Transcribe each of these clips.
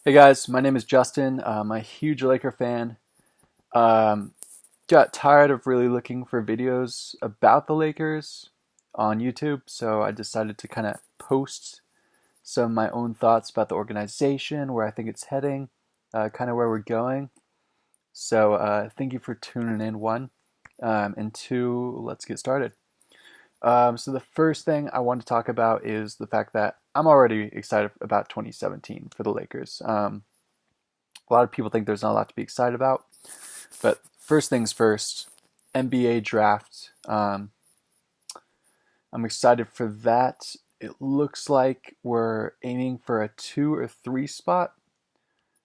Hey guys, my name is Justin. I'm a huge Laker fan. Um, got tired of really looking for videos about the Lakers on YouTube, so I decided to kind of post some of my own thoughts about the organization, where I think it's heading, kind of where we're going. So thank you for tuning in, one. And two, let's get started. So the first thing I want to talk about is the fact that I'm already excited about 2017 for the Lakers. A lot of people think there's not a lot to be excited about. But first things first, NBA draft. I'm excited for that. It looks like we're aiming for a 2 or 3 spot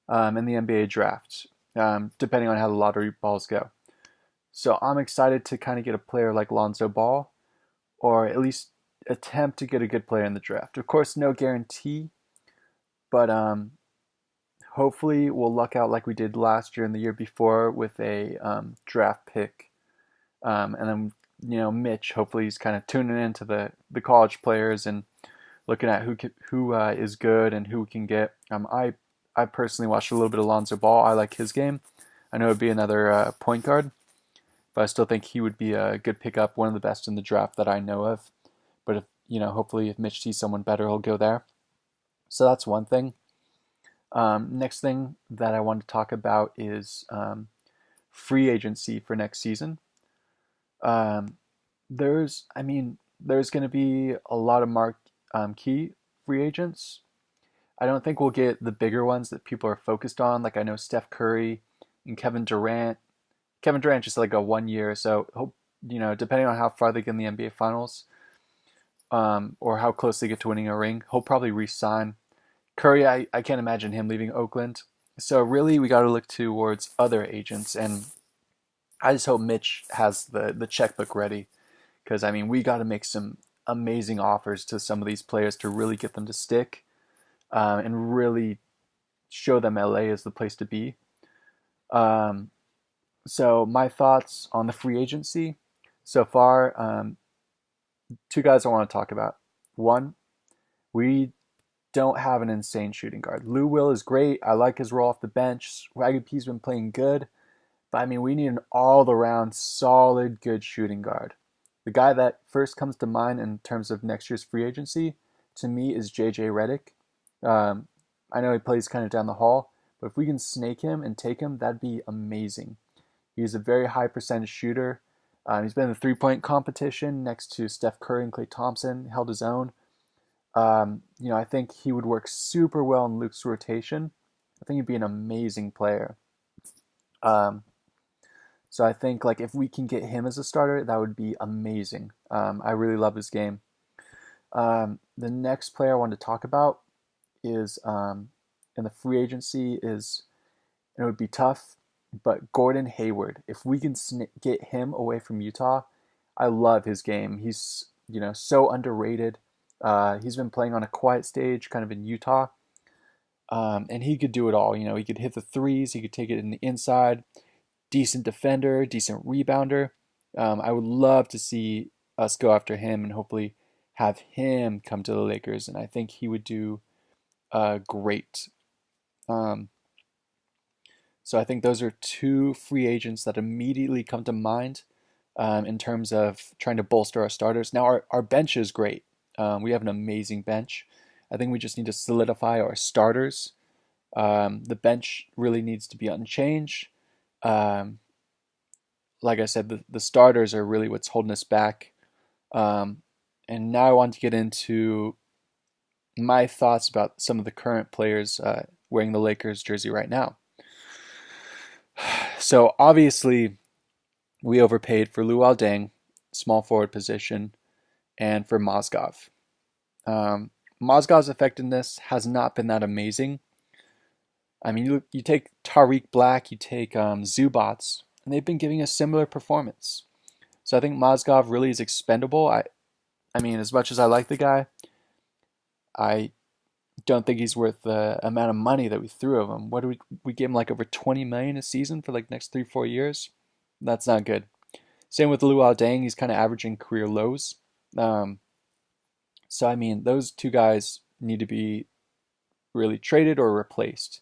in the NBA draft, depending on how the lottery balls go. So I'm excited to kind of get a player like Lonzo Ball, or at least attempt to get a good player in the draft. Of course, no guarantee, but hopefully we'll luck out like we did last year and the year before with a draft pick. And then Mitch, hopefully he's kind of tuning into the college players and looking at who is good and who we can get. I personally watched a little bit of Lonzo Ball. I like his game. I know it'd be another point guard, but I still think he would be a good pickup, one of the best in the draft that I know of. But if hopefully if Mitch sees someone better, he'll go there. So that's one thing. Next thing that I want to talk about is free agency for next season. Um, there's going to be a lot of key free agents. I don't think we'll get the bigger ones that people are focused on. Like I know Steph Curry and Kevin Durant. Kevin Durant just like a 1 year, so hope depending on how far they get in the NBA Finals, or how close they get to winning a ring, he'll probably re-sign. Curry, I can't imagine him leaving Oakland. So really, we got to look towards other agents, and I just hope Mitch has the checkbook ready because we got to make some amazing offers to some of these players to really get them to stick, and really show them LA is the place to be. Um, so my thoughts on the free agency so far: two guys I want to talk about. One, we don't have an insane shooting guard. Lou Will is great. I like his role off the bench. Swaggy P's been playing good. But we need an all-around solid, good shooting guard. The guy that first comes to mind in terms of next year's free agency, to me, is JJ Redick. Um, I know he plays kind of down the hall, but if we can snake him and take him, that'd be amazing. He's a very high percentage shooter. He's been in the three-point competition next to Steph Curry and Klay Thompson, held his own. I think he would work super well in Luke's rotation. I think he'd be an amazing player. Um, so I think like if we can get him as a starter, that would be amazing. I really love his game. The next player I want to talk about is in the free agency is, and it would be tough, but Gordon Hayward. If we can get him away from Utah, I love his game. He's so underrated. He's been playing on a quiet stage, kind of in Utah, and he could do it all. He could hit the threes. He could take it in the inside. Decent defender, decent rebounder. I would love to see us go after him and hopefully have him come to the Lakers, and I think he would do great. Um, so I think those are two free agents that immediately come to mind in terms of trying to bolster our starters. Now, our bench is great. We have an amazing bench. I think we just need to solidify our starters. The bench really needs to be unchanged. Um, like I said, the starters are really what's holding us back. Um, and now I want to get into my thoughts about some of the current players wearing the Lakers jersey right now. So obviously, we overpaid for Luol Deng, small forward position, and for Mozgov. Um, Mozgov's effectiveness has not been that amazing. You take Tariq Black, you take Zubats, and they've been giving a similar performance. So I think Mozgov really is expendable. As much as I like the guy, I don't think he's worth the amount of money that we threw at him. What do we gave him like over 20 million a season for like next 3-4 years? That's not good. Same with Luol Deng, he's kind of averaging career lows. Um, so those two guys need to be really traded or replaced.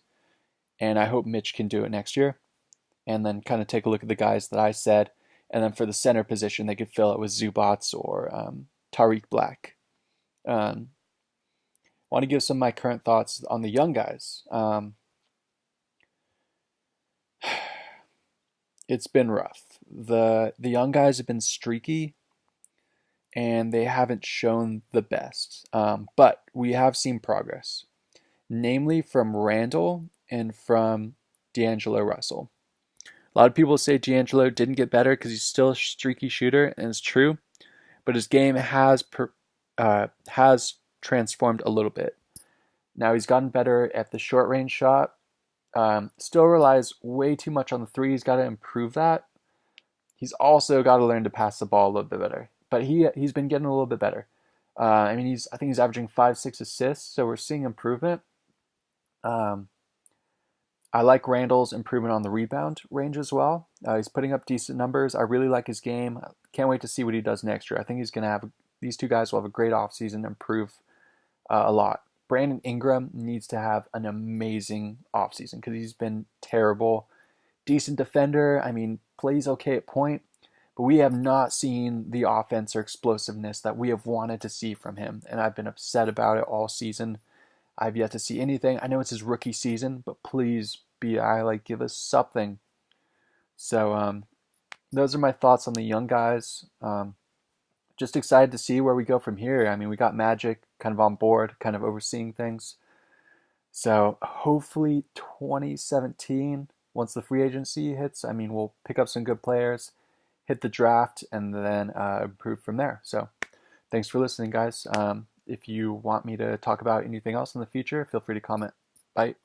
and I hope Mitch can do it next year. And then kind of take a look at the guys that I said, and then for the center position, they could fill it with Zubats or Tariq Black. I want to give some of my current thoughts on the young guys. It's been rough. The young guys have been streaky, and they haven't shown the best. But we have seen progress, namely from Randall and from D'Angelo Russell. A lot of people say D'Angelo didn't get better because he's still a streaky shooter, and it's true. But his game has transformed a little bit. Now he's gotten better at the short range shot. Still relies way too much on the three. He's got to improve that. He's also got to learn to pass the ball a little bit better. But he's been getting a little bit better. I think he's averaging 5-6 assists, so we're seeing improvement. I like Randall's improvement on the rebound range as well. He's putting up decent numbers. I really like his game. Can't wait to see what he does next year. I think these two guys will have a great offseason, improve a lot. Brandon Ingram needs to have an amazing offseason because he's been terrible. Decent defender. Plays okay at point, but we have not seen the offense or explosiveness that we have wanted to see from him, and I've been upset about it all season. I've yet to see anything. I know it's his rookie season, but please, BI, give us something. So those are my thoughts on the young guys. Just excited to see where we go from here. We got Magic kind of on board, kind of overseeing things. So hopefully 2017, once the free agency hits, we'll pick up some good players, hit the draft, and then improve from there. So thanks for listening, guys. If you want me to talk about anything else in the future, feel free to comment. Bye.